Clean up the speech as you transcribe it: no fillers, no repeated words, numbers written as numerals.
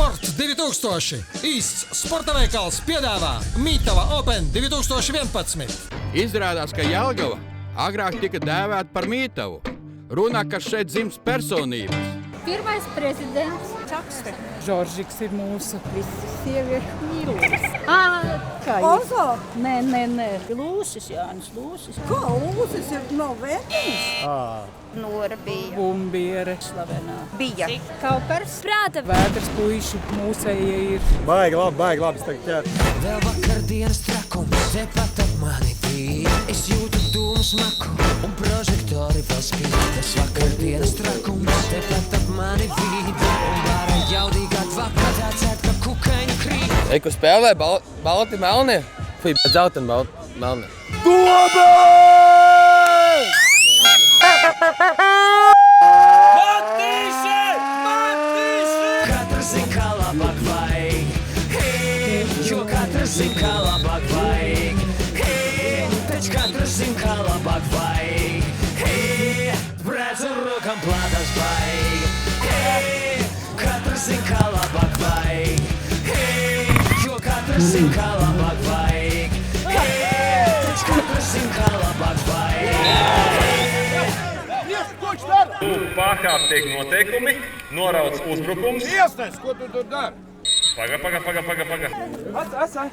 Sport 2000. Īsts sporta veikals piedāvā Mītava Open 2011. Izrādās, ka Jelgava agrāk tika dēvēta par Mītavu. Runā, ka šeit dzimst personības. Pirmais prezidents Čakste. Žoržiks ir mūsu visas sieviešu mīlulis. Kā Ozo? Nē. Lūsis, Jānis Lūsis. Kā Lūsis ir no Vētīs? Nora bija. Bumbiere, Slavenā. Bija. Kaupers. Prāta. Vēders puiši mūsējie ir. Baigi labi, es tagad ķēru. Vēl vakardienas trakums, tepat ap mani bija. Es jūtu dūmu smaku un prožektori vēl spīd. Tas vakardienas trakums, tepat ap mani bija. Un vara jaudīgā tvaka, tācēt, ka kukaiņu krīt. Eku spēlē balti melnie, dzelteni melnie. Dobe! Katrs zin, kā labāk vajag, hei, jo katrs zin, kā labāk vajag, hei, taču katrs zin, kā labāk vajag, hei, brēc un rokam plātas vajag, hei, katrs zin, kā labāk vajag, hei, jo katrs zin, kā labāk vajag, hei, taču katrs zin, kā labāk vajag. Pārkāptiek noteikumi, norauc uzbrukums. Iesnes, ko tu tur dari? Paga. Asai.